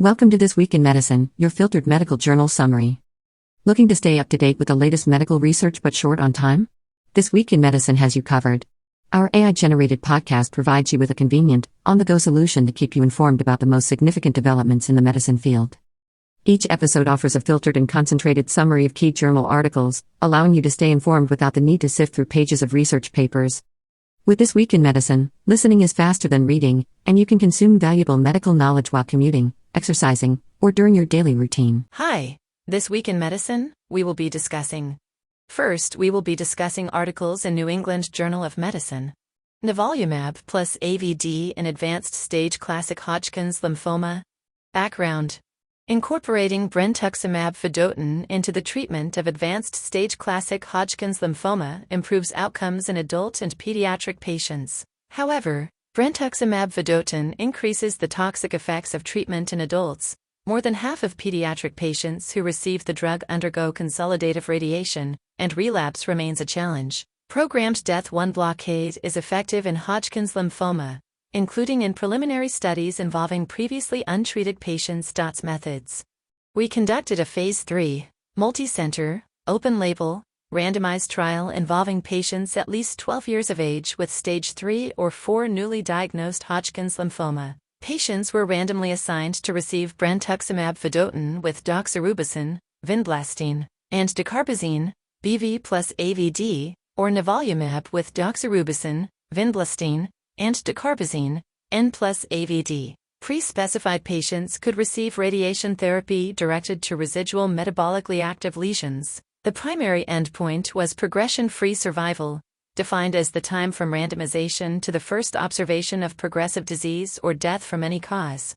Welcome to This Week in Medicine, your filtered medical journal summary. Looking to stay up to date with the latest medical research but short on time? This Week in Medicine has you covered. Our AI-generated podcast provides you with a convenient, on-the-go solution to keep you informed about the most significant developments in the medicine field. Each episode offers a filtered and concentrated summary of key journal articles, allowing you to stay informed without the need to sift through pages of research papers. With This Week in Medicine, listening is faster than reading, and you can consume valuable medical knowledge while commuting, exercising, or during your daily routine. Hi, This Week in Medicine, we will be discussing. First, we will be discussing articles in New England Journal of Medicine. Nivolumab+AVD in advanced stage classic Hodgkin's lymphoma. Background: incorporating brentuximab vedotin into the treatment of advanced stage classic Hodgkin's lymphoma improves outcomes in adult and pediatric patients. However, brentuximab vedotin increases the toxic effects of treatment in adults. More than half of pediatric patients who receive the drug undergo consolidative radiation, and relapse remains a challenge. Programmed death 1 blockade is effective in Hodgkin's lymphoma, including in preliminary studies involving previously untreated patients. Methods: we conducted a Phase 3, multi-center, open-label, randomized trial involving patients at least 12 years of age with stage 3 or 4 newly diagnosed Hodgkin's lymphoma. Patients were randomly assigned to receive brentuximab vedotin with doxorubicin, vinblastine, and dacarbazine, BV+AVD, or nivolumab with doxorubicin, vinblastine, and dacarbazine, N+AVD. Pre-specified patients could receive radiation therapy directed to residual metabolically active lesions. The primary endpoint was progression-free survival, defined as the time from randomization to the first observation of progressive disease or death from any cause.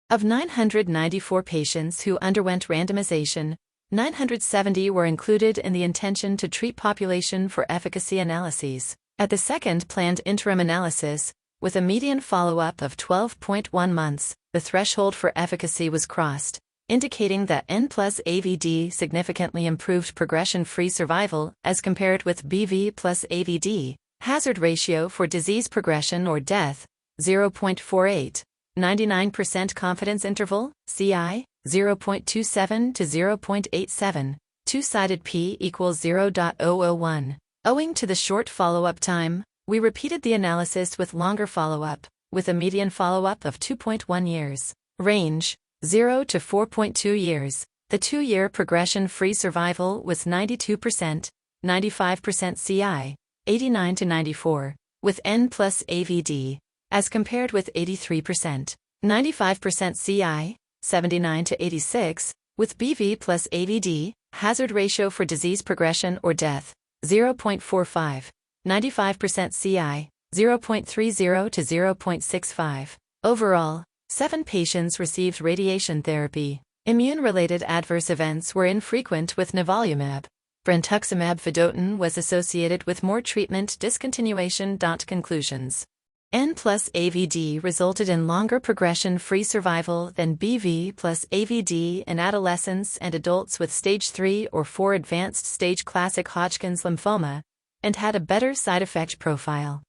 Of 994 patients who underwent randomization, 970 were included in the intention to treat population for efficacy analyses. At the second planned interim analysis, with a median follow-up of 12.1 months, the threshold for efficacy was crossed, indicating that N+AVD significantly improved progression-free survival as compared with BV+AVD. Hazard ratio for disease progression or death, 0.48. 99% confidence interval, CI, 0.27 to 0.87. Two-sided p equals 0.001. Owing to the short follow-up time, we repeated the analysis with longer follow-up, with a median follow-up of 2.1 years. Range: 0 to 4.2 years. The 2-year progression-free survival was 92%, 95% CI, 89 to 94, with N+AVD, as compared with 83%, 95% CI, 79 to 86, with BV+AVD. Hazard ratio for disease progression or death, 0.45, 95% CI, 0.30 to 0.65. Overall, 7 patients received radiation therapy. Immune-related adverse events were infrequent with nivolumab. Brentuximab vedotin was associated with more treatment discontinuation. Conclusions: N+AVD resulted in longer progression-free survival than BV+AVD in adolescents and adults with stage 3 or 4 advanced stage classic Hodgkin's lymphoma, and had a better side effect profile.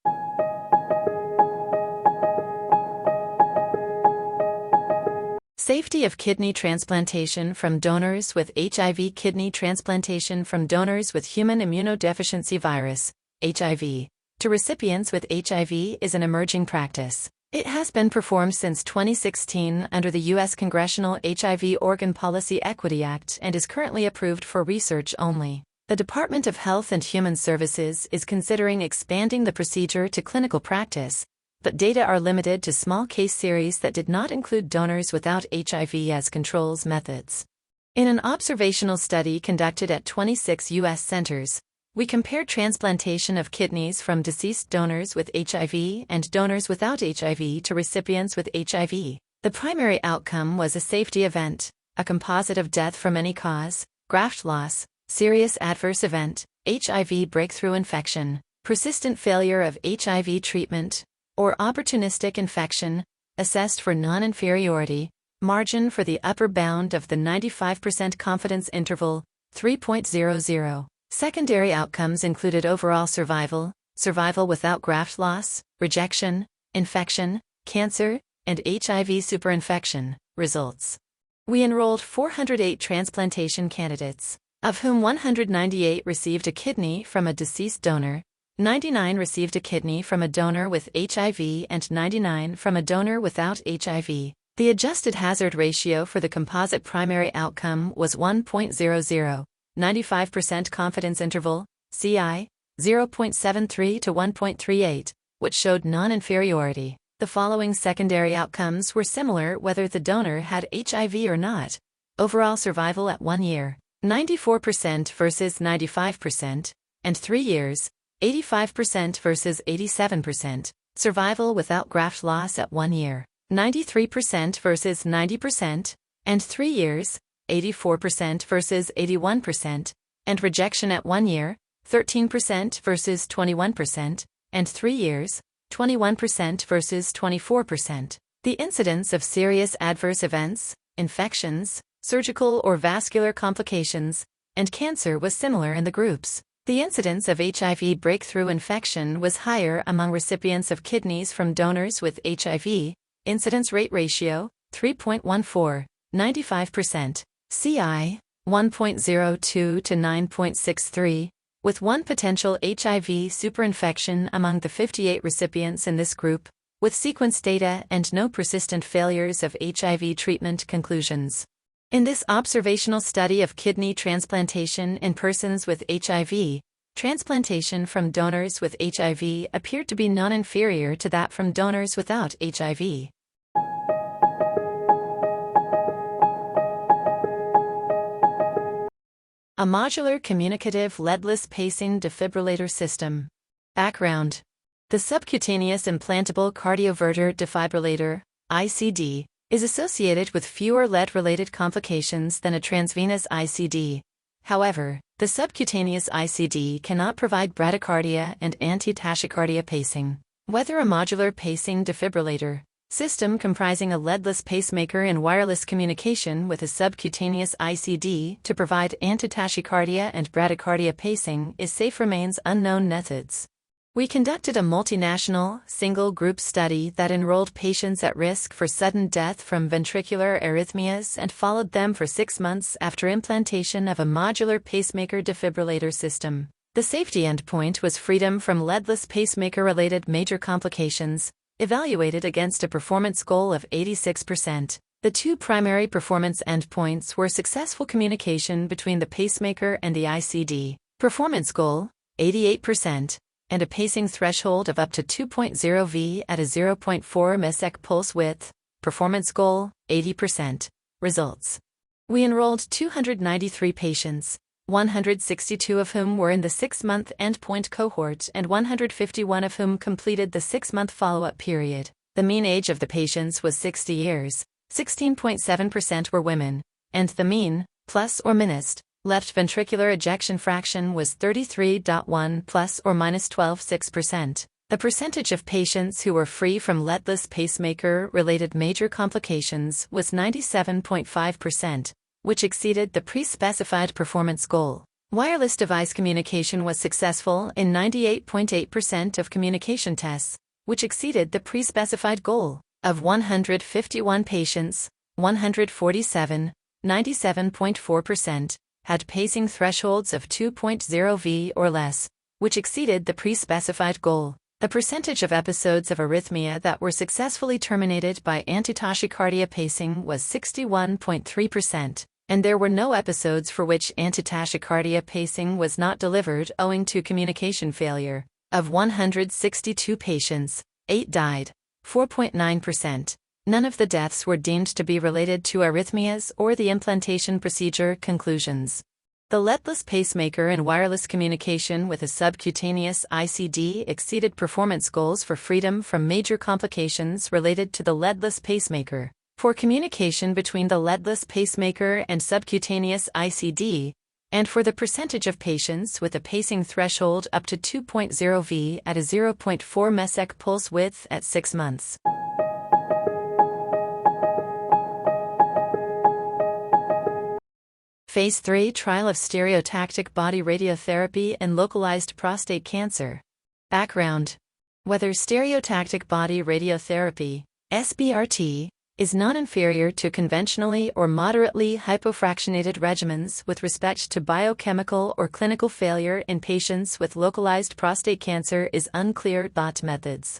Safety of kidney transplantation from donors with HIV. Kidney transplantation from donors with human immunodeficiency virus, HIV, to recipients with HIV is an emerging practice. It has been performed since 2016 under the U.S. Congressional HIV Organ Policy Equity Act and is currently approved for research only. The Department of Health and Human Services is considering expanding the procedure to clinical practice, but data are limited to small case series that did not include donors without HIV as controls methods. In an observational study conducted at 26 U.S. centers, we compared transplantation of kidneys from deceased donors with HIV and donors without HIV to recipients with HIV. The primary outcome was a safety event, a composite of death from any cause, graft loss, serious adverse event, HIV breakthrough infection, persistent failure of HIV treatment, or opportunistic infection, assessed for non-inferiority, margin for the upper bound of the 95% confidence interval, 3.00. Secondary outcomes included overall survival, survival without graft loss, rejection, infection, cancer, and HIV superinfection. Results: We enrolled 408 transplantation candidates, of whom 198 received a kidney from a deceased donor, 99 received a kidney from a donor with HIV, and 99 from a donor without HIV. The adjusted hazard ratio for the composite primary outcome was 1.00, 95% confidence interval, CI, 0.73 to 1.38, which showed non-inferiority. The following secondary outcomes were similar whether the donor had HIV or not. Overall survival at 1 year, 94% versus 95%, and 3 years, 85% versus 87%. Survival without graft loss at 1 year, 93% versus 90%, and 3 years, 84% versus 81%, and rejection at 1 year, 13% versus 21%, and 3 years, 21% versus 24%. The incidence of serious adverse events, infections, surgical or vascular complications, and cancer was similar in the groups. The incidence of HIV breakthrough infection was higher among recipients of kidneys from donors with HIV. Incidence rate ratio, 3.14, 95%. CI, 1.02 to 9.63, with 1 potential HIV superinfection among the 58 recipients in this group, with sequence data and no persistent failures of HIV treatment conclusions. In this observational study of kidney transplantation in persons with HIV, transplantation from donors with HIV appeared to be non-inferior to that from donors without HIV. A modular communicative leadless pacing defibrillator system. Background. The subcutaneous implantable cardioverter defibrillator, ICD, is associated with fewer lead-related complications than a transvenous ICD. However, the subcutaneous ICD cannot provide bradycardia and anti-tachycardia pacing. Whether a modular pacing defibrillator system comprising a leadless pacemaker and wireless communication with a subcutaneous ICD to provide anti-tachycardia and bradycardia pacing is safe remains unknown methods. We conducted a multinational, single-group study that enrolled patients at risk for sudden death from ventricular arrhythmias and followed them for 6 months after implantation of a modular pacemaker defibrillator system. The safety endpoint was freedom from leadless pacemaker-related major complications, evaluated against a performance goal of 86%. The 2 primary performance endpoints were successful communication between the pacemaker and the ICD, performance goal, 88%, and a pacing threshold of up to 2.0 V at a 0.4 ms pulse width, performance goal, 80%. Results. We enrolled 293 patients, 162 of whom were in the 6-month endpoint cohort and 151 of whom completed the 6-month follow-up period. The mean age of the patients was 60 years, 16.7% were women, and the mean, plus or minus, left ventricular ejection fraction was 33.1 plus or minus 12.6%. The percentage of patients who were free from leadless pacemaker-related major complications was 97.5%. Which exceeded the pre-specified performance goal. Wireless device communication was successful in 98.8% of communication tests, which exceeded the pre-specified goal. Of 151 patients, 147, 97.4%, had pacing thresholds of 2.0 V or less, which exceeded the pre-specified goal. The percentage of episodes of arrhythmia that were successfully terminated by anti-tachycardia pacing was 61.3%. And there were no episodes for which anti-tachycardia pacing was not delivered owing to communication failure. Of 162 patients, 8 died, 4.9%. None of the deaths were deemed to be related to arrhythmias or the implantation procedure. Conclusions. The leadless pacemaker and wireless communication with a subcutaneous ICD exceeded performance goals for freedom from major complications related to the leadless pacemaker. For communication between the leadless pacemaker and subcutaneous ICD, and for the percentage of patients with a pacing threshold up to 2.0 V at a 0.4 ms pulse width at 6 months. Phase 3 trial of stereotactic body radiotherapy in localized prostate cancer. Background. Whether stereotactic body radiotherapy, SBRT, is non-inferior to conventionally or moderately hypofractionated regimens with respect to biochemical or clinical failure in patients with localized prostate cancer is unclear. Methods.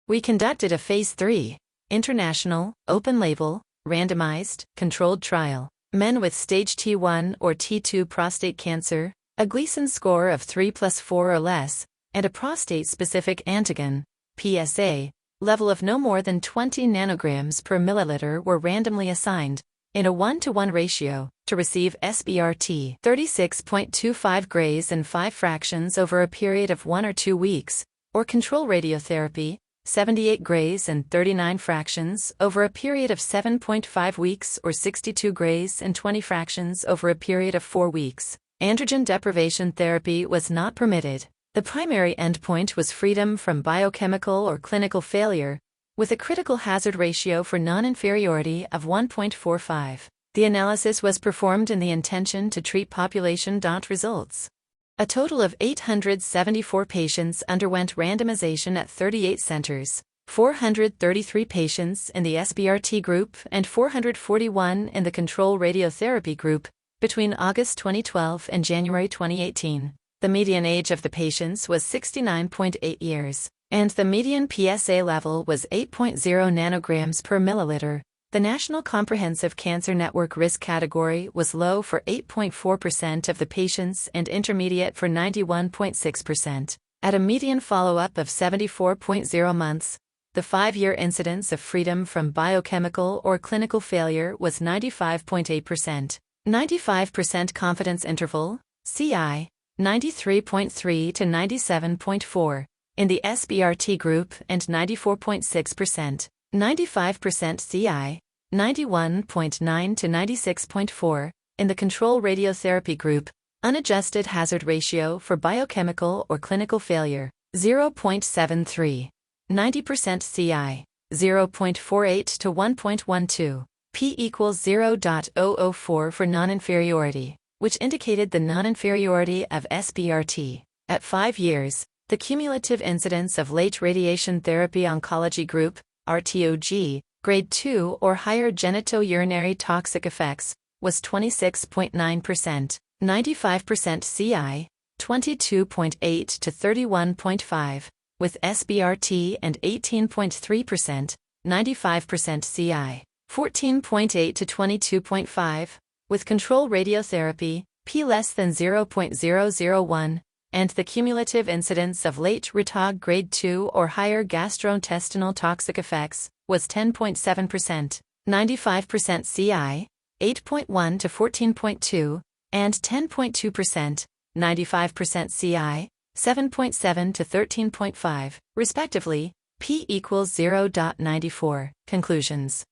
We conducted a Phase 3, international, open-label, randomized, controlled trial. Men with stage T1 or T2 prostate cancer, a Gleason score of 3+4 or less, and a prostate-specific antigen, PSA, level of no more than 20 nanograms per milliliter were randomly assigned, in a 1-to-1 ratio, to receive SBRT 36.25 grays and 5 fractions over a period of 1 or 2 weeks, or control radiotherapy, 78 grays and 39 fractions over a period of 7.5 weeks or 62 grays and 20 fractions over a period of 4 weeks. Androgen deprivation therapy was not permitted. The primary endpoint was freedom from biochemical or clinical failure, with a critical hazard ratio for non-inferiority of 1.45. The analysis was performed in the intention to treat population. Results. A total of 874 patients underwent randomization at 38 centers, 433 patients in the SBRT group and 441 in the control radiotherapy group, between August 2012 and January 2018. The median age of the patients was 69.8 years, and the median PSA level was 8.0 nanograms per milliliter. The National Comprehensive Cancer Network risk category was low for 8.4% of the patients and intermediate for 91.6%. At a median follow-up of 74.0 months, the 5-year incidence of freedom from biochemical or clinical failure was 95.8%. 95% confidence interval, CI, 93.3 to 97.4, in the SBRT group and 94.6%. 95% CI, 91.9 to 96.4, in the control radiotherapy group, unadjusted hazard ratio for biochemical or clinical failure, 0.73. 90% CI, 0.48 to 1.12, p equals 0.004 for non-inferiority, which indicated the non-inferiority of SBRT. At 5 years, the cumulative incidence of late radiation therapy oncology group, RTOG, grade 2 or higher genitourinary toxic effects, was 26.9%, 95% CI, 22.8 to 31.5, with SBRT and 18.3%, 95% CI, 14.8 to 22.5, with control radiotherapy, p less than 0.001, and the cumulative incidence of late RTOG grade 2 or higher gastrointestinal toxic effects was 10.7%, 95% CI, 8.1 to 14.2, and 10.2%, 95% CI, 7.7 to 13.5, respectively, p equals 0.94. Conclusions.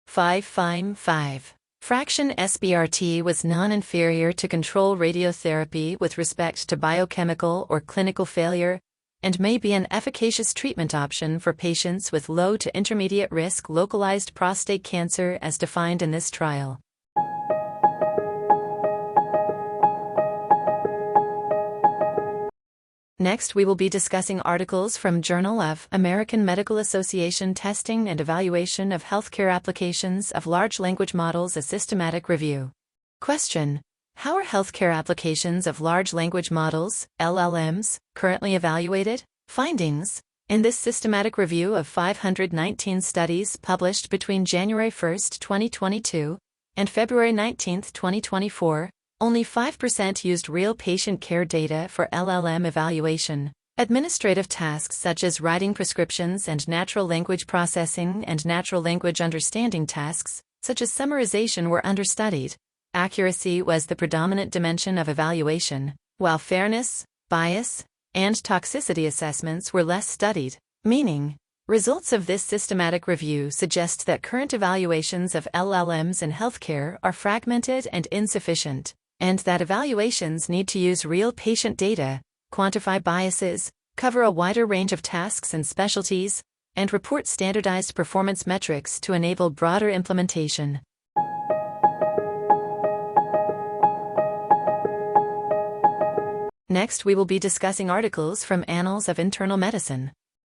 5. Fraction SBRT was non-inferior to control radiotherapy with respect to biochemical or clinical failure, and may be an efficacious treatment option for patients with low to intermediate risk localized prostate cancer as defined in this trial. Next, we will be discussing articles from Journal of American Medical Association Testing and Evaluation of Healthcare Applications of Large Language Models, a systematic review. Question: how are healthcare applications of large language models, LLMs, currently evaluated? Findings: in this systematic review of 519 studies published between January 1, 2022, and February 19, 2024, only 5% used real patient care data for LLM evaluation. Administrative tasks such as writing prescriptions and natural language processing and natural language understanding tasks, such as summarization, were understudied. Accuracy was the predominant dimension of evaluation, while fairness, bias, and toxicity assessments were less studied, meaning, results of this systematic review suggest that current evaluations of LLMs in healthcare are fragmented and insufficient, and that evaluations need to use real patient data, quantify biases, cover a wider range of tasks and specialties, and report standardized performance metrics to enable broader implementation. Next, we will be discussing articles from Annals of Internal Medicine.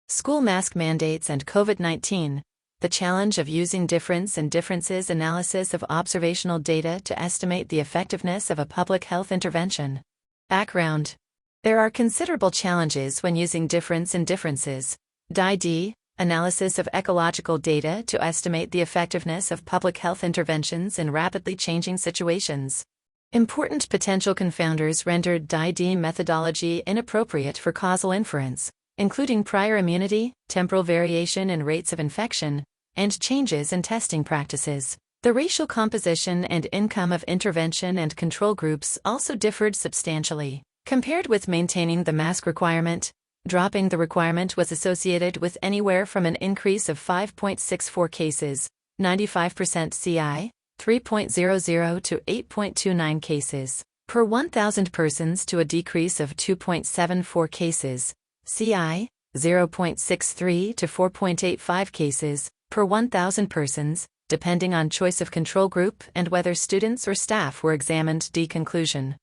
School mask mandates and COVID-19. the challenge of using difference and differences analysis of observational data to estimate the effectiveness of a public health intervention. Background. There are considerable challenges when using difference and differences. DID, analysis of ecological data to estimate the effectiveness of public health interventions in rapidly changing situations. Important potential confounders rendered DID methodology inappropriate for causal inference, including prior immunity, temporal variation in rates of infection, and changes in testing practices. The racial composition and income of intervention and control groups also differed substantially. Compared with maintaining the mask requirement, dropping the requirement was associated with anywhere from an increase of 5.64 cases, 95% CI, 3.00 to 8.29 cases per 1,000 persons to a decrease of 2.74 cases, CI, 0.63 to 4.85 cases per 1,000 persons, depending on choice of control group and whether students or staff were examined. Conclusion.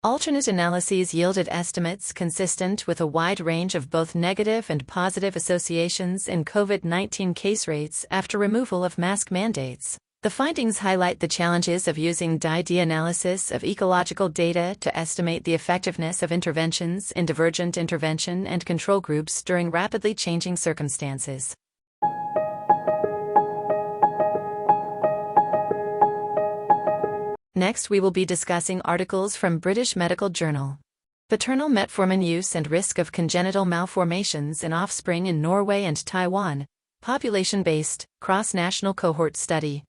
Alternate analyses yielded estimates consistent with a wide range of both negative and positive associations in COVID-19 case rates after removal of mask mandates. The findings highlight the challenges of using DID analysis of ecological data to estimate the effectiveness of interventions in divergent intervention and control groups during rapidly changing circumstances. Next, we will be discussing articles from British Medical Journal. Paternal metformin use and risk of congenital malformations in offspring in Norway and Taiwan. Population-based, cross-national cohort study.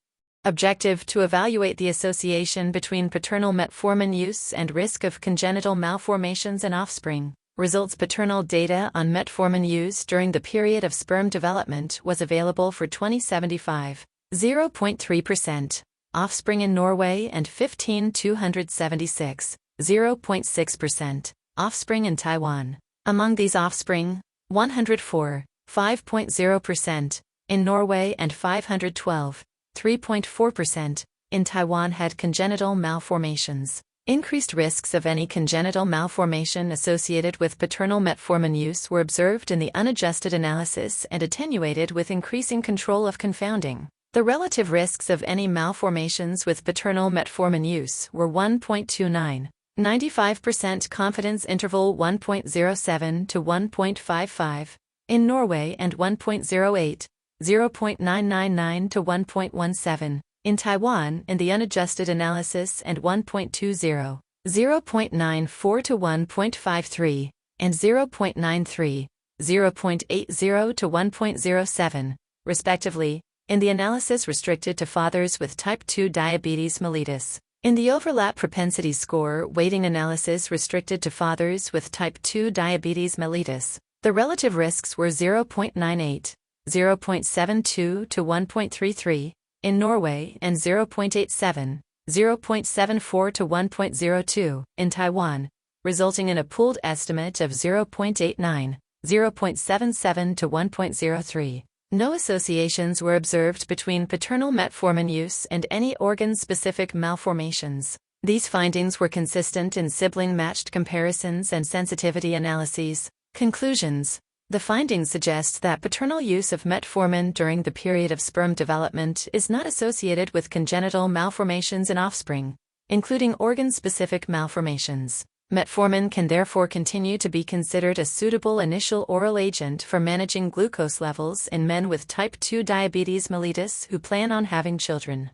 Objective: to evaluate the association between paternal metformin use and risk of congenital malformations in offspring. Results: paternal data on metformin use during the period of sperm development was available for 2075. 0.3%. Offspring in Norway and 15,276. 0.6%. Offspring in Taiwan. Among these offspring, 104. 5.0%. In Norway and 512. 3.4%, in Taiwan had congenital malformations. Increased risks of any congenital malformation associated with paternal metformin use were observed in the unadjusted analysis and attenuated with increasing control of confounding. The relative risks of any malformations with paternal metformin use were 1.29, 95% confidence interval 1.07 to 1.55, in Norway and 1.08, 0.999 to 1.17, in Taiwan in the unadjusted analysis and 1.20, 0.94 to 1.53, and 0.93, 0.80 to 1.07, respectively, in the analysis restricted to fathers with type 2 diabetes mellitus. In the overlap propensity score weighting analysis restricted to fathers with type 2 diabetes mellitus, the relative risks were 0.98, 0.72 to 1.33, in Norway and 0.87, 0.74 to 1.02, in Taiwan, resulting in a pooled estimate of 0.89, 0.77 to 1.03. No associations were observed between paternal metformin use and any organ-specific malformations. These findings were consistent in sibling-matched comparisons and sensitivity analyses. Conclusions. The findings suggest that paternal use of metformin during the period of sperm development is not associated with congenital malformations in offspring, including organ-specific malformations. Metformin can therefore continue to be considered a suitable initial oral agent for managing glucose levels in men with type 2 diabetes mellitus who plan on having children.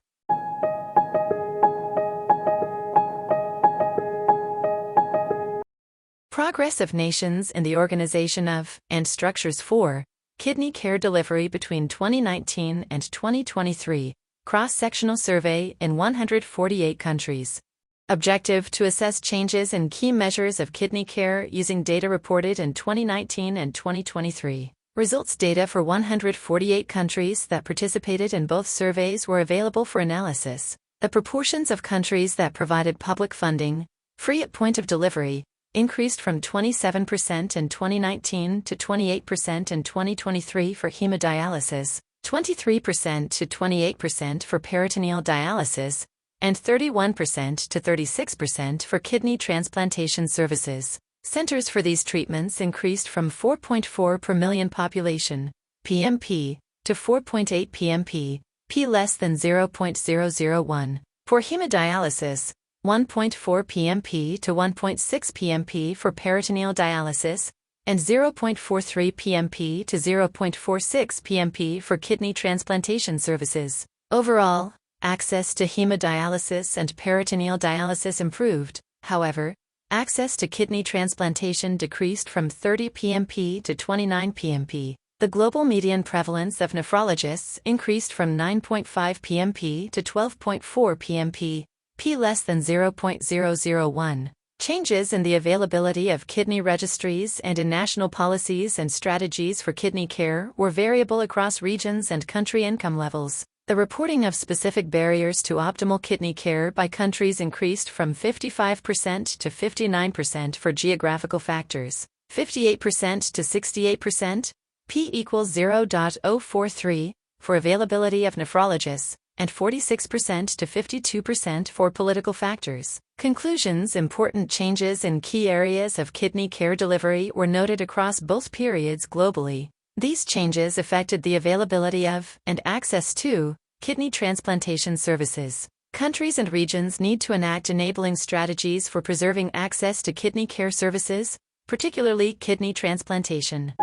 Progress of nations in the organization of, and structures for, kidney care delivery between 2019 and 2023, cross-sectional survey in 148 countries. Objective: to assess changes in key measures of kidney care using data reported in 2019 and 2023. Results: data for 148 countries that participated in both surveys were available for analysis. The proportions of countries that provided public funding, free at point of delivery, increased from 27% in 2019 to 28% in 2023 for hemodialysis, 23% to 28% for peritoneal dialysis, and 31% to 36% for kidney transplantation services. Centers for these treatments increased from 4.4 per million population, PMP, to 4.8 pmp, p less than 0.001. For hemodialysis, 1.4 pmp to 1.6 pmp for peritoneal dialysis, and 0.43 pmp to 0.46 pmp for kidney transplantation services. Overall, access to hemodialysis and peritoneal dialysis improved. However, access to kidney transplantation decreased from 30 pmp to 29 pmp. The global median prevalence of nephrologists increased from 9.5 pmp to 12.4 pmp, p less than 0.001. Changes in the availability of kidney registries and in national policies and strategies for kidney care were variable across regions and country income levels. The reporting of specific barriers to optimal kidney care by countries increased from 55% to 59% for geographical factors, 58% to 68%, p equals 0.043 for availability of nephrologists, and 46% to 52% for political factors. Conclusions: important changes in key areas of kidney care delivery were noted across both periods globally. These changes affected the availability of, and access to, kidney transplantation services. Countries and regions need to enact enabling strategies for preserving access to kidney care services, particularly kidney transplantation.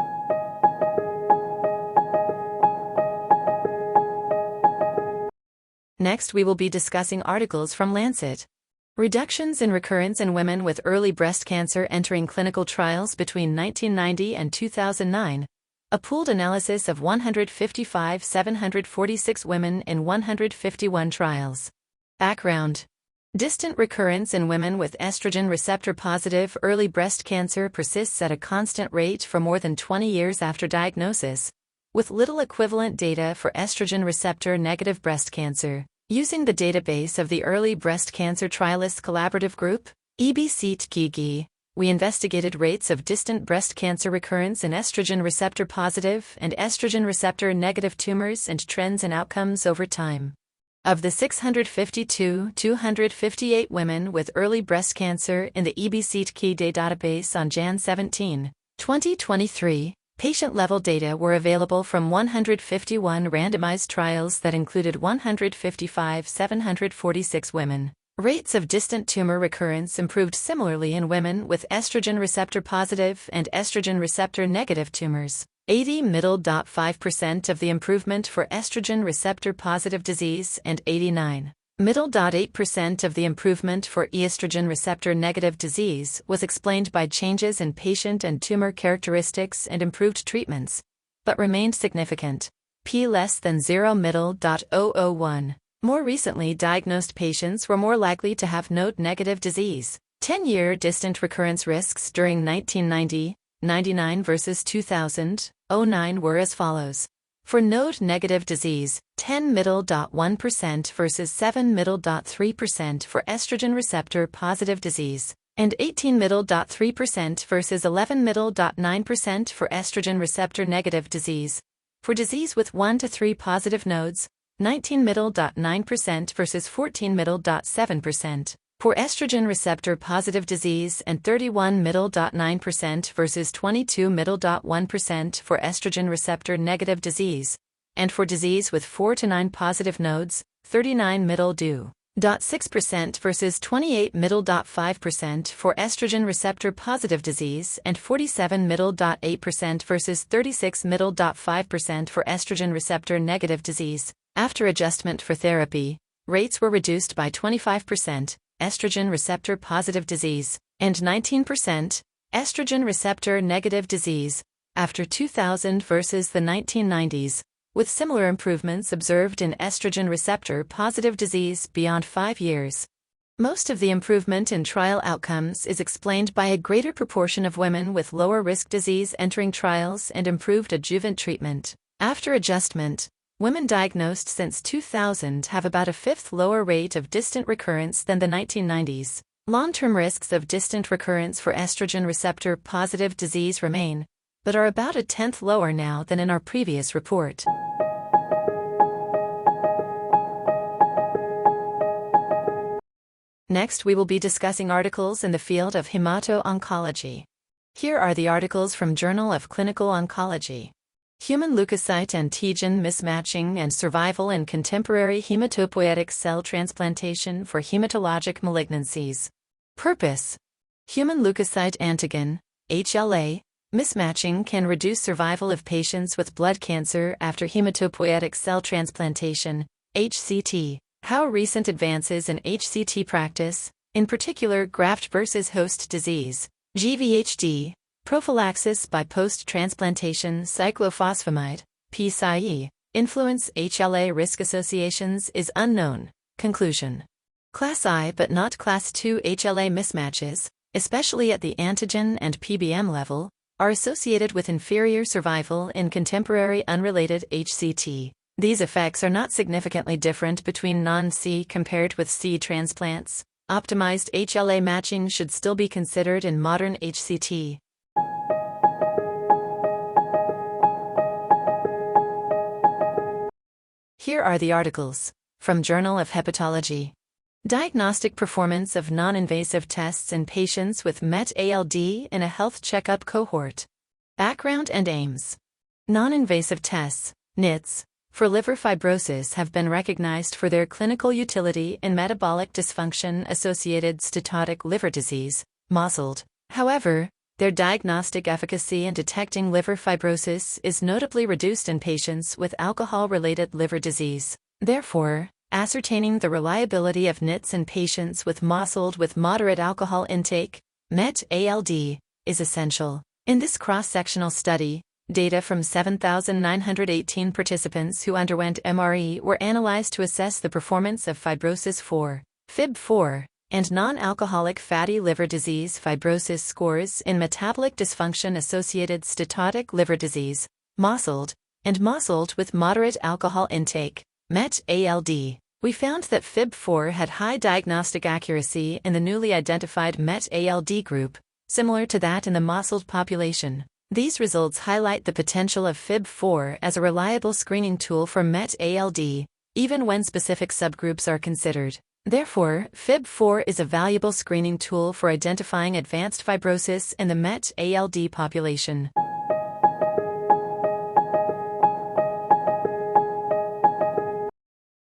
Next, we will be discussing articles from Lancet. Reductions in recurrence in women with early breast cancer entering clinical trials between 1990 and 2009. A pooled analysis of 155,746 women in 151 trials. Background: distant recurrence in women with estrogen receptor-positive early breast cancer persists at a constant rate for more than 20 years after diagnosis, with little equivalent data for estrogen receptor-negative breast cancer. Using the database of the Early Breast Cancer Trialists Collaborative Group, EBCTGG, we investigated rates of distant breast cancer recurrence in estrogen receptor-positive and estrogen receptor-negative tumors and trends in outcomes over time. Of the 258 women with early breast cancer in the EBCTGG database on Jan 17, 2023, patient-level data were available from 151 randomized trials that included 155,746 women. Rates of distant tumor recurrence improved similarly in women with estrogen receptor-positive and estrogen receptor-negative tumors. 80.5% of the improvement for estrogen receptor-positive disease and 89.8% of the improvement for estrogen receptor-negative disease was explained by changes in patient and tumor characteristics and improved treatments, but remained significant. P less than 0.001. More recently diagnosed patients were more likely to have node-negative disease. 10-year distant recurrence risks during 1990-99 versus 2000-09 were as follows. For node-negative disease, 10.1% versus 7.3% for estrogen receptor-positive disease, and 18.3% versus 11.9% for estrogen receptor-negative disease. For disease with 1 to 3 positive nodes, 19.9% versus 14.7%. For estrogen receptor-positive disease and 31.9% versus 22.1% for estrogen receptor-negative disease, and for disease with 4 to 9 positive nodes, 39.6% versus 28.5% for estrogen receptor-positive disease and 47.8% versus 36.5% for estrogen receptor-negative disease. After adjustment for therapy, rates were reduced by 25%. Estrogen receptor-positive disease, and 19%, estrogen receptor-negative disease, after 2000 versus the 1990s, with similar improvements observed in estrogen receptor-positive disease beyond 5 years. Most of the improvement in trial outcomes is explained by a greater proportion of women with lower-risk disease entering trials and improved adjuvant treatment. After adjustment, women diagnosed since 2000 have about a fifth lower rate of distant recurrence than the 1990s. Long-term risks of distant recurrence for estrogen receptor-positive disease remain, but are about a tenth lower now than in our previous report. Next, we will be discussing articles in the field of hemato-oncology. Here are the articles from Journal of Clinical Oncology. Human leukocyte antigen mismatching and survival in contemporary hematopoietic cell transplantation for hematologic malignancies. Purpose: human leukocyte antigen, HLA, mismatching can reduce survival of patients with blood cancer after hematopoietic cell transplantation, HCT. How recent advances in HCT practice, in particular graft versus host disease, GVHD, prophylaxis by post-transplantation cyclophosphamide, PCIe, influence HLA risk associations is unknown. Conclusion: Class I but not Class II HLA mismatches, especially at the antigen and PBM level, are associated with inferior survival in contemporary unrelated HCT. These effects are not significantly different between non-C compared with C transplants. Optimized HLA matching should still be considered in modern HCT. Here are the articles. From Journal of Hepatology. Diagnostic performance of non-invasive tests in patients with MET-ALD in a health checkup cohort. Background and aims. Non-invasive tests, NITs, for liver fibrosis have been recognized for their clinical utility in metabolic dysfunction-associated steatotic liver disease, MOSLD. However, their diagnostic efficacy in detecting liver fibrosis is notably reduced in patients with alcohol-related liver disease. Therefore, ascertaining the reliability of NITs in patients with MOSLD with moderate alcohol intake, MET-ALD, is essential. In this cross-sectional study, data from 7,918 participants who underwent MRE were analyzed to assess the performance of fibrosis-4, FIB-4, and non-alcoholic fatty liver disease fibrosis scores in metabolic dysfunction-associated steatotic liver disease, MOSLD, and MOSLD with moderate alcohol intake, MET-ALD. We found that FIB-4 had high diagnostic accuracy in the newly identified MET-ALD group, similar to that in the MOSLD population. These results highlight the potential of FIB-4 as a reliable screening tool for MET-ALD, even when specific subgroups are considered. Therefore, FIB-4 is a valuable screening tool for identifying advanced fibrosis in the MET-ALD population.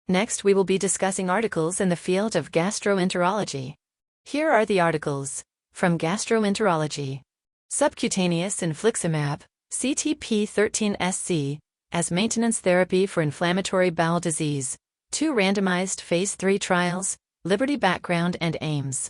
Next, we will be discussing articles in the field of gastroenterology. Here are the articles. From Gastroenterology. Subcutaneous infliximab, CTP13SC, as maintenance therapy for inflammatory bowel disease. 2 randomized Phase 3 trials, Liberty background and aims.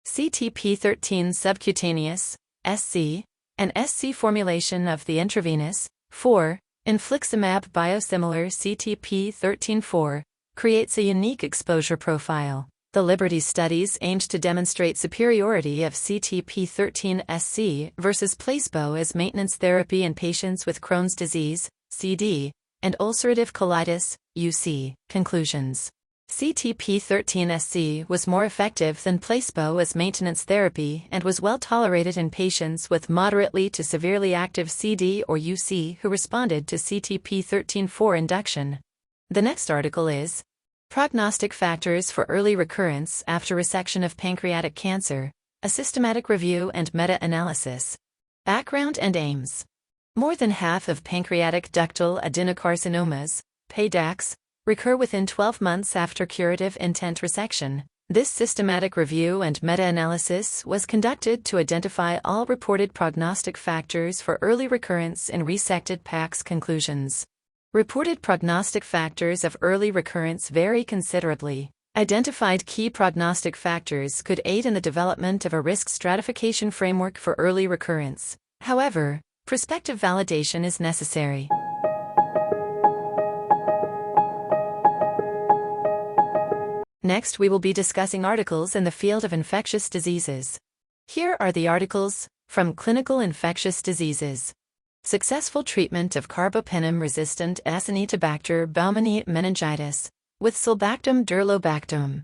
CTP13 subcutaneous, SC, an SC formulation of the intravenous, 4, infliximab biosimilar CTP13-4, creates a unique exposure profile. The Liberty studies aimed to demonstrate superiority of CTP13-SC versus placebo as maintenance therapy in patients with Crohn's disease, CD, and ulcerative colitis, UC. Conclusions. CTP13-SC was more effective than placebo as maintenance therapy and was well tolerated in patients with moderately to severely active CD or UC who responded to CTP13-4 induction. The next article is Prognostic Factors for Early Recurrence After Resection of Pancreatic Cancer, a Systematic Review and Meta-Analysis. Background and aims. More than half of pancreatic ductal adenocarcinomas, PADACs, recur within 12 months after curative intent resection. This systematic review and meta-analysis was conducted to identify all reported prognostic factors for early recurrence in resected PACs. Conclusions. Reported prognostic factors of early recurrence vary considerably. Identified key prognostic factors could aid in the development of a risk stratification framework for early recurrence. However, prospective validation is necessary. Next, we will be discussing articles in the field of infectious diseases. Here are the articles from Clinical Infectious Diseases. Successful treatment of carbapenem-resistant Acinetobacter baumannii meningitis with sulbactam durlobactam.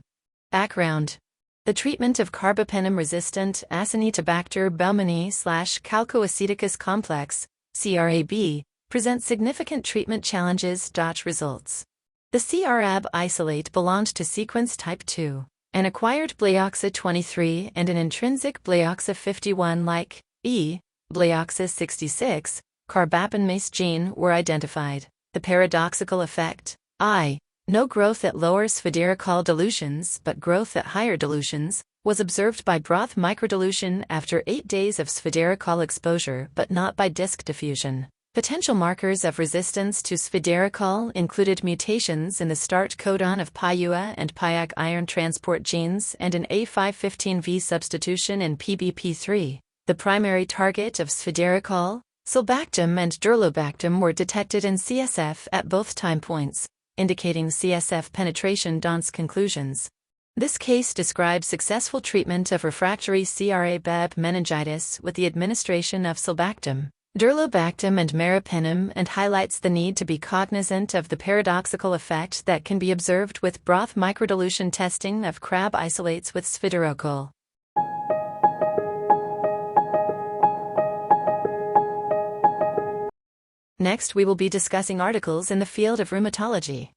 Background. The treatment of carbapenem-resistant Acinetobacter baumannii/calcoaceticus complex, CRAB, presents significant treatment challenges. Results. The CRAB isolate belonged to sequence type 2, an acquired Bleoxa 23 and an intrinsic Bleoxa 51 like E. Bleoxa 66, carbapin-MACE gene were identified. The paradoxical effect, I. No growth at lower sphericol dilutions but growth at higher dilutions, was observed by broth microdilution after 8 days of sphericol exposure but not by disc diffusion. Potential markers of resistance to sphericol included mutations in the start codon of PIUA and PIAC iron transport genes and an A515V substitution in PBP3. The primary target of sphericol, sulbactam and durlobactam, were detected in CSF at both time points, indicating CSF penetration. DONS conclusions. This case describes successful treatment of refractory CRA-BEB meningitis with the administration of sulbactam, durlobactam and meropenem, and highlights the need to be cognizant of the paradoxical effect that can be observed with broth microdilution testing of crab isolates with sphericol. Next, we will be discussing articles in the field of rheumatology.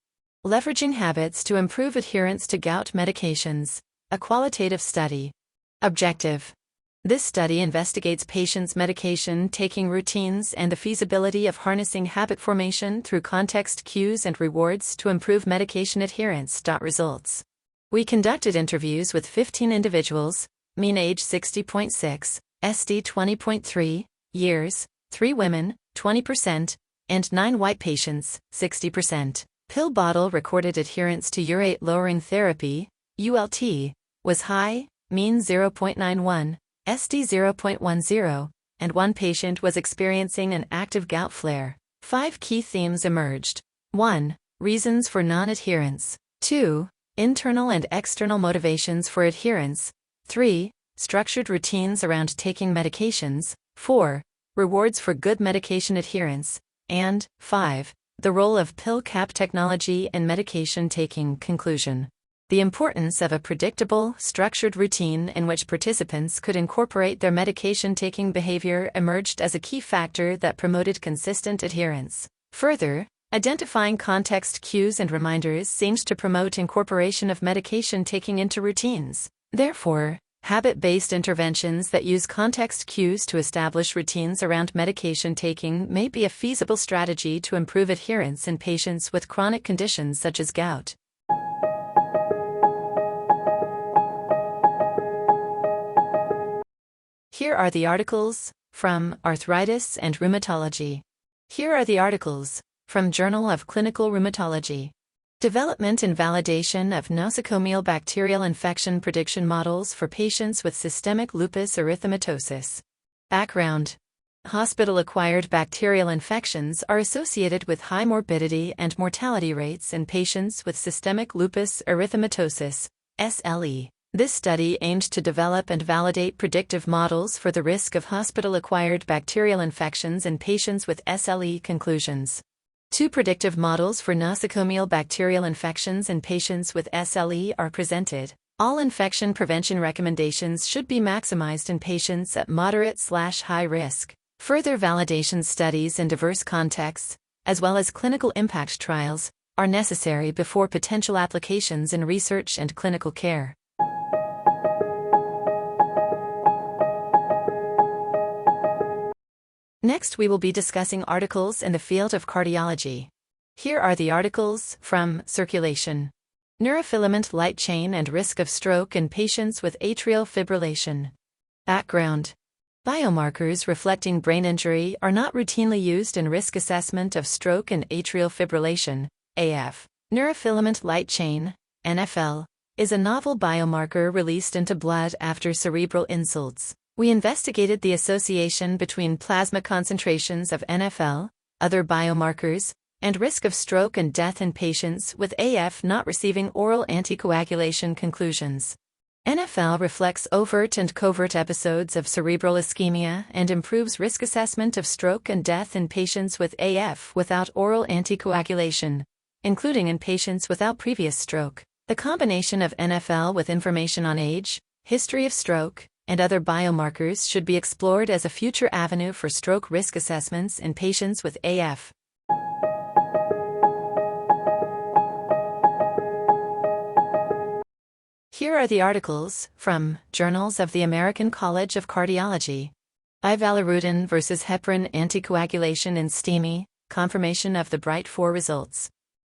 Leveraging habits to improve adherence to gout medications, a qualitative study. Objective. This study investigates patients' medication taking routines and the feasibility of harnessing habit formation through context cues and rewards to improve medication adherence. Results. We conducted interviews with 15 individuals, mean age 60.6, SD 20.3 years, 3 women, 20%, and 9 white patients, 60%. Pill bottle recorded adherence to urate-lowering therapy, ULT, was high, mean 0.91, SD 0.10, and 1 patient was experiencing an active gout flare. 5 key themes emerged. 1. Reasons for non-adherence. 2. Internal and external motivations for adherence. 3. Structured routines around taking medications. 4. Rewards for good medication adherence. And 5. The role of pill cap technology in medication taking. Conclusion. The importance of a predictable, structured routine in which participants could incorporate their medication taking behavior emerged as a key factor that promoted consistent adherence. Further, identifying context cues and reminders seems to promote incorporation of medication taking into routines. Therefore, habit-based interventions that use context cues to establish routines around medication taking may be a feasible strategy to improve adherence in patients with chronic conditions such as gout. Here are the articles from Arthritis and Rheumatology. Here are the articles from Journal of Clinical Rheumatology. Development and validation of nosocomial bacterial infection prediction models for patients with systemic lupus erythematosus. Background. Hospital-acquired bacterial infections are associated with high morbidity and mortality rates in patients with systemic lupus erythematosus, SLE. This study aimed to develop and validate predictive models for the risk of hospital-acquired bacterial infections in patients with SLE. Conclusions. 2 predictive models for nosocomial bacterial infections in patients with SLE are presented. All infection prevention recommendations should be maximized in patients at moderate/high risk. Further validation studies in diverse contexts, as well as clinical impact trials, are necessary before potential applications in research and clinical care. Next, we will be discussing articles in the field of cardiology. Here are the articles from Circulation. Neurofilament light chain and risk of stroke in patients with atrial fibrillation. Background. Biomarkers reflecting brain injury are not routinely used in risk assessment of stroke and atrial fibrillation, AF. Neurofilament light chain, NFL, is a novel biomarker released into blood after cerebral insults. We investigated the association between plasma concentrations of NFL, other biomarkers, and risk of stroke and death in patients with AF not receiving oral anticoagulation. Conclusions. NFL reflects overt and covert episodes of cerebral ischemia and improves risk assessment of stroke and death in patients with AF without oral anticoagulation, including in patients without previous stroke. The combination of NFL with information on age, history of stroke, and other biomarkers should be explored as a future avenue for stroke risk assessments in patients with AF. Here are the articles from Journals of the American College of Cardiology. Bivalirudin versus heparin anticoagulation in STEMI, confirmation of the BRIGHT 4 results.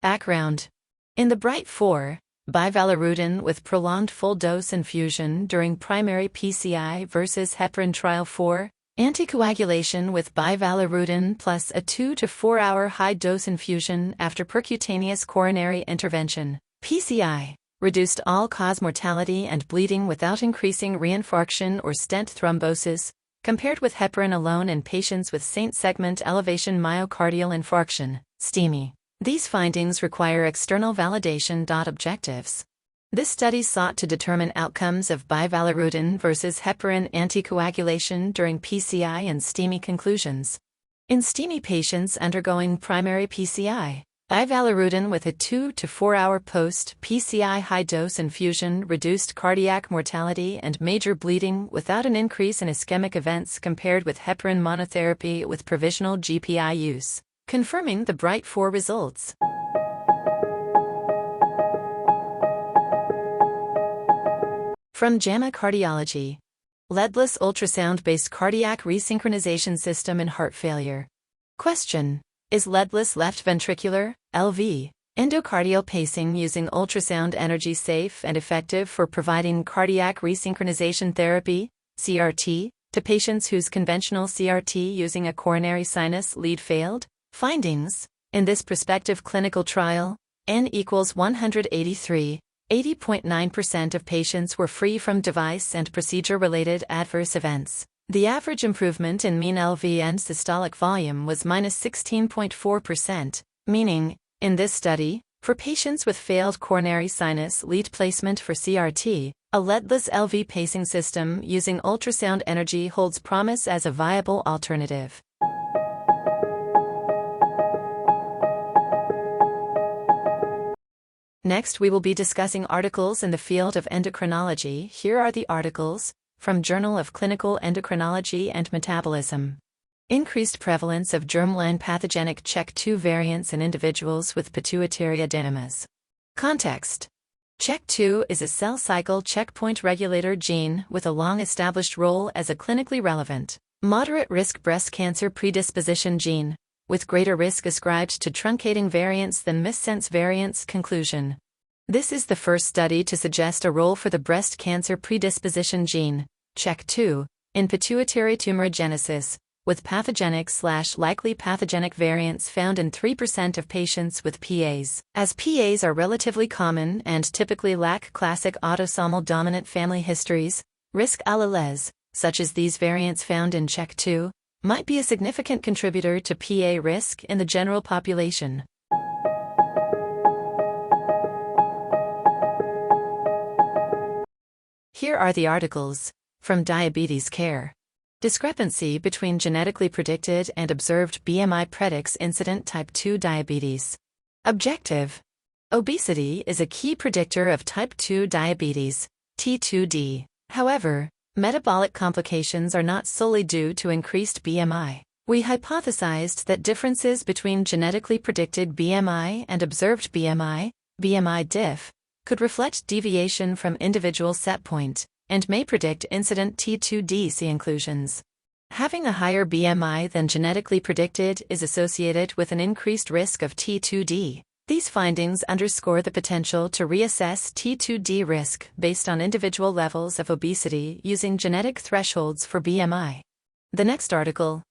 Background. In the BRIGHT 4, bivalirudin with prolonged full-dose infusion during primary PCI versus heparin trial 4, anticoagulation with bivalirudin plus a 2 to 4 hour high-dose infusion after percutaneous coronary intervention, PCI, reduced all-cause mortality and bleeding without increasing reinfarction or stent thrombosis, compared with heparin alone in patients with Saint segment elevation myocardial infarction, STEMI. These findings require external validation. Objectives. This study sought to determine outcomes of bivalirudin versus heparin anticoagulation during PCI and STEMI. Conclusions. In STEMI patients undergoing primary PCI, bivalirudin with a 2 to 4 hour post-PCI high-dose infusion reduced cardiac mortality and major bleeding without an increase in ischemic events compared with heparin monotherapy with provisional GPI use, confirming the BRIGHT 4 results. From JAMA Cardiology. Leadless ultrasound-based cardiac resynchronization system in heart failure. Question. Is leadless left ventricular, LV, endocardial pacing using ultrasound energy safe and effective for providing cardiac resynchronization therapy, CRT, to patients whose conventional CRT using a coronary sinus lead failed? Findings. In this prospective clinical trial, N equals 183, 80.9% of patients were free from device and procedure-related adverse events. The average improvement in mean LV and systolic volume was -16.4%, meaning, in this study, for patients with failed coronary sinus lead placement for CRT, a leadless LV pacing system using ultrasound energy holds promise as a viable alternative. Next, we will be discussing articles in the field of endocrinology. Here are the articles. From Journal of Clinical Endocrinology and Metabolism. Increased prevalence of germline pathogenic CHEK2 variants in individuals with pituitary adenomas. Context. CHEK2 is a cell cycle checkpoint regulator gene with a long-established role as a clinically relevant, moderate-risk breast cancer predisposition gene, with greater risk ascribed to truncating variants than missense variants. Conclusion. This is the first study to suggest a role for the breast cancer predisposition gene, CHEK2, in pituitary tumorigenesis, with pathogenic/likely pathogenic variants found in 3% of patients with PAs. As PAs are relatively common and typically lack classic autosomal dominant family histories, risk alleles, such as these variants found in CHEK2, might be a significant contributor to PA risk in the general population. Here are the articles. From Diabetes Care. Discrepancy between genetically predicted and observed BMI predicts incident type 2 diabetes. Objective. Obesity is a key predictor of type 2 diabetes, T2D. However, metabolic complications are not solely due to increased BMI. We hypothesized that differences between genetically predicted BMI and observed BMI, BMI diff, could reflect deviation from individual set point, and may predict incident T2D inclusions. Having a higher BMI than genetically predicted is associated with an increased risk of T2D. These findings underscore the potential to reassess T2D risk based on individual levels of obesity using genetic thresholds for BMI. The next article.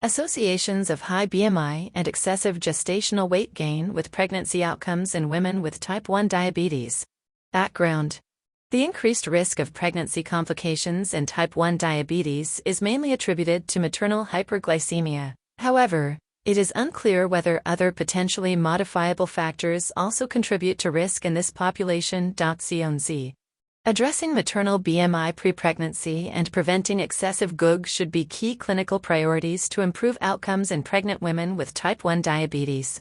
Associations of high BMI and excessive gestational weight gain with pregnancy outcomes in women with type 1 diabetes. Background. The increased risk of pregnancy complications in type 1 diabetes is mainly attributed to maternal hyperglycemia. However, it is unclear whether other potentially modifiable factors also contribute to risk in this population. CONZ. Addressing maternal BMI pre-pregnancy and preventing excessive GUG should be key clinical priorities to improve outcomes in pregnant women with type 1 diabetes.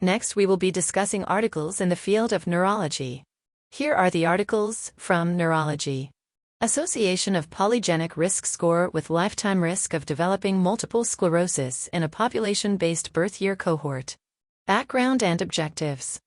Next, we will be discussing articles in the field of neurology. Here are the articles from Neurology. Association of polygenic risk score with lifetime risk of developing multiple sclerosis in a population-based birth year cohort. Background and objectives.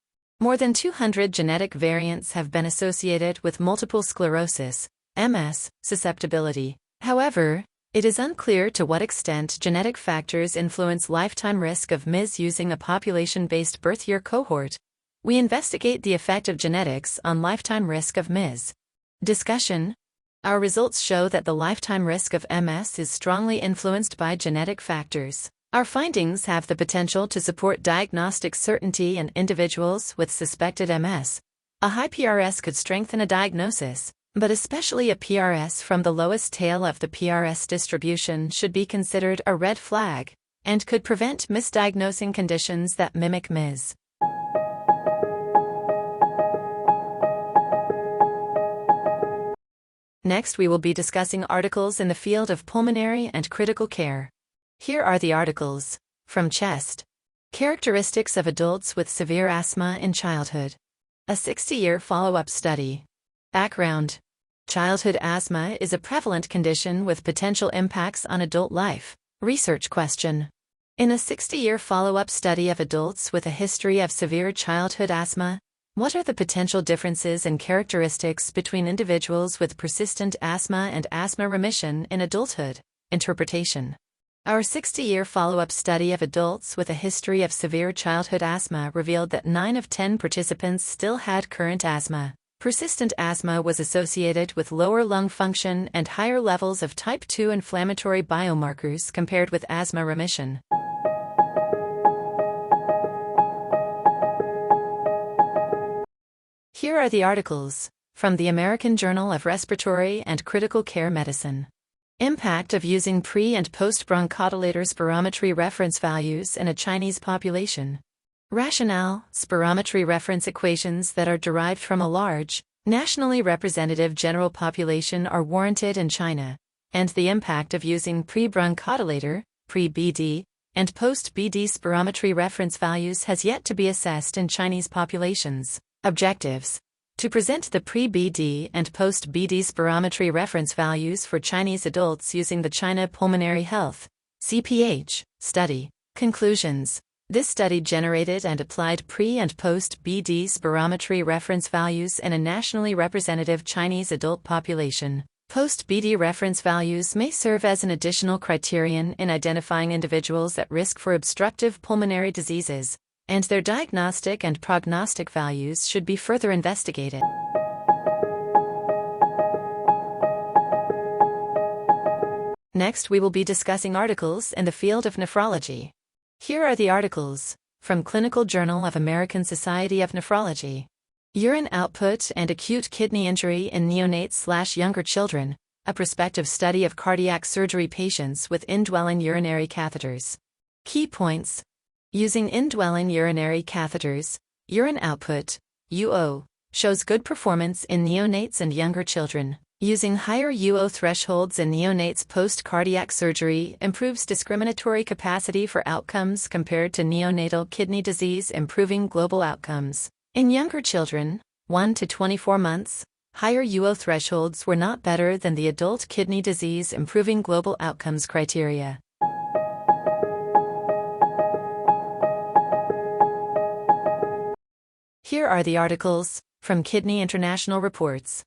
More than 200 genetic variants have been associated with multiple sclerosis, MS, susceptibility. However, it is unclear to what extent genetic factors influence lifetime risk of MS using a population-based birth year cohort. We investigate the effect of genetics on lifetime risk of MS. Discussion. Our results show that the lifetime risk of MS is strongly influenced by genetic factors. Our findings have the potential to support diagnostic certainty in individuals with suspected MS. A high PRS could strengthen a diagnosis, but especially a PRS from the lowest tail of the PRS distribution should be considered a red flag, and could prevent misdiagnosing conditions that mimic MS. Next, we will be discussing articles in the field of pulmonary and critical care. Here are the articles. From Chest. Characteristics of adults with severe asthma in childhood. A 60-year follow-up study. Background. Childhood asthma is a prevalent condition with potential impacts on adult life. Research question. In a 60-year follow-up study of adults with a history of severe childhood asthma, what are the potential differences and characteristics between individuals with persistent asthma and asthma remission in adulthood? Interpretation. Our 60-year follow-up study of adults with a history of severe childhood asthma revealed that 9 of 10 participants still had current asthma. Persistent asthma was associated with lower lung function and higher levels of type 2 inflammatory biomarkers compared with asthma remission. Here are the articles. From the American Journal of Respiratory and Critical Care Medicine. Impact of using pre- and post-bronchodilator spirometry reference values in a Chinese population. Rationale: spirometry reference equations that are derived from a large, nationally representative general population are warranted in China, and the impact of using pre-bronchodilator, pre-BD, and post-BD spirometry reference values has yet to be assessed in Chinese populations. Objectives: to present the pre-BD and post-BD spirometry reference values for Chinese adults using the China Pulmonary Health (CPH) study. Conclusions: this study generated and applied pre- and post-BD spirometry reference values in a nationally representative Chinese adult population. Post-BD reference values may serve as an additional criterion in identifying individuals at risk for obstructive pulmonary diseases, and their diagnostic and prognostic values should be further investigated. Next, we will be discussing articles in the field of nephrology. Here are the articles. From Clinical Journal of American Society of Nephrology. Urine output and acute kidney injury in neonates/younger children, a prospective study of cardiac surgery patients with indwelling urinary catheters. Key points. Using indwelling urinary catheters, urine output, UO, shows good performance in neonates and younger children. Using higher UO thresholds in neonates post-cardiac surgery improves discriminatory capacity for outcomes compared to neonatal kidney disease, improving global outcomes. In younger children, 1 to 24 months, higher UO thresholds were not better than the adult kidney disease, improving global outcomes criteria. Here are the articles. From Kidney International Reports.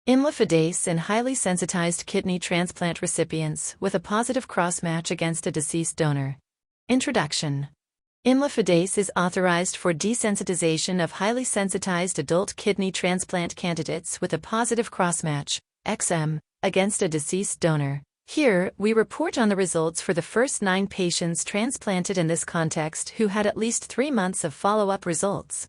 Imlifidase in highly sensitized kidney transplant recipients with a positive cross-match against a deceased donor. Introduction. Imlifidase is authorized for desensitization of highly sensitized adult kidney transplant candidates with a positive cross-match, XM, against a deceased donor. Here, we report on the results for the first 9 patients transplanted in this context who had at least 3 months of follow-up results.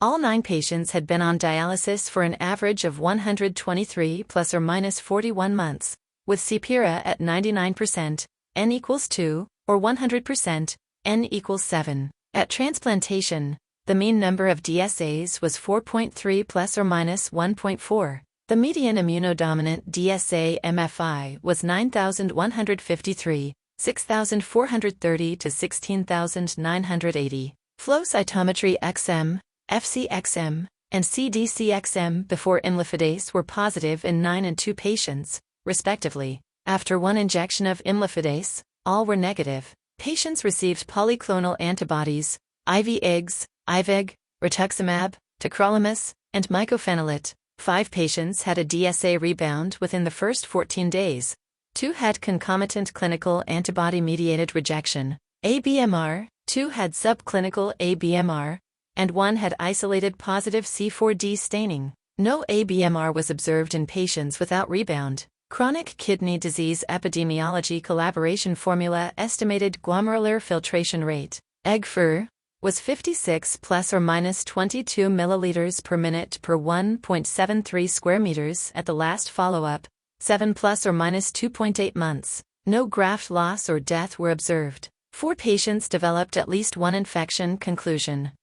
All 9 patients had been on dialysis for an average of 123 plus or minus 41 months, with CPIRA at 99%, N equals 2, or 100%, N equals 7. At transplantation, the mean number of DSAs was 4.3 plus or minus 1.4. The median immunodominant DSA MFI was 9,153, 6,430 to 16,980. Flow cytometry XM, FCXM, and CDCXM before imlifidase were positive in 9 and 2 patients, respectively. After 1 injection of imlifidase, all were negative. Patients received polyclonal antibodies, IVIGs, IVIG, rituximab, tacrolimus, and mycophenolate. 5 patients had a DSA rebound within the first 14 days. 2 had concomitant clinical antibody-mediated rejection, ABMR, 2 had subclinical ABMR, and 1 had isolated positive C4d staining. No ABMR was observed in patients without rebound. Chronic kidney disease epidemiology collaboration formula estimated glomerular filtration rate, EGFR, was 56 plus or minus 22 milliliters per minute per 1.73 square meters at the last follow-up, 7 plus or minus 2.8 months. No graft loss or death were observed. 4 patients developed at least one infection. Conclusion.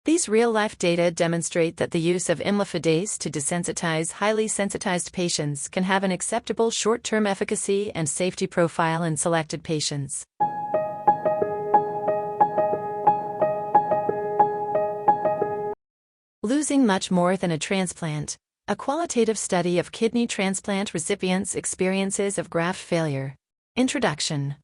These real-life data demonstrate that the use of imlifidase to desensitize highly sensitized patients can have an acceptable short-term efficacy and safety profile in selected patients. Losing much more than a transplant. A qualitative study of kidney transplant recipients' experiences of graft failure. Introduction.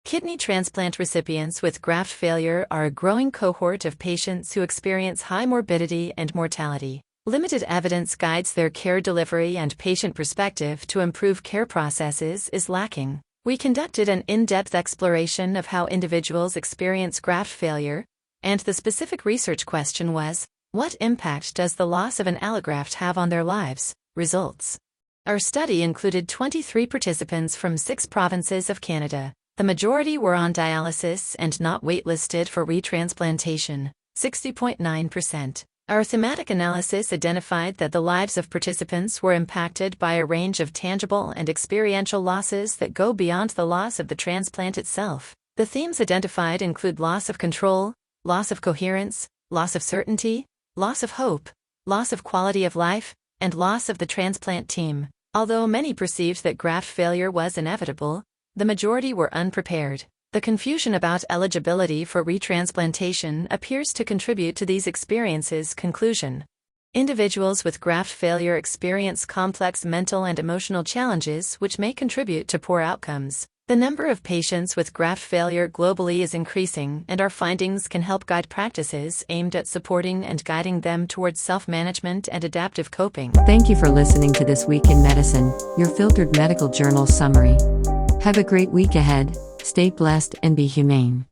Kidney transplant recipients with graft failure are a growing cohort of patients who experience high morbidity and mortality. Limited evidence guides their care delivery, and patient perspective to improve care processes is lacking. We conducted an in-depth exploration of how individuals experience graft failure, and the specific research question was, what impact does the loss of an allograft have on their lives? Results. Our study included 23 participants from 6 provinces of Canada. The majority were on dialysis and not waitlisted for retransplantation, 60.9%. Our thematic analysis identified that the lives of participants were impacted by a range of tangible and experiential losses that go beyond the loss of the transplant itself. The themes identified include loss of control, loss of coherence, loss of certainty, loss of hope, loss of quality of life, and loss of the transplant team. Although many perceived that graft failure was inevitable, the majority were unprepared. The confusion about eligibility for retransplantation appears to contribute to these experiences. Conclusion. Individuals with graft failure experience complex mental and emotional challenges which may contribute to poor outcomes. The number of patients with graft failure globally is increasing, and our findings can help guide practices aimed at supporting and guiding them towards self-management and adaptive coping. Thank you for listening to This Week in Medicine, your filtered medical journal summary. Have a great week ahead, stay blessed and be humane.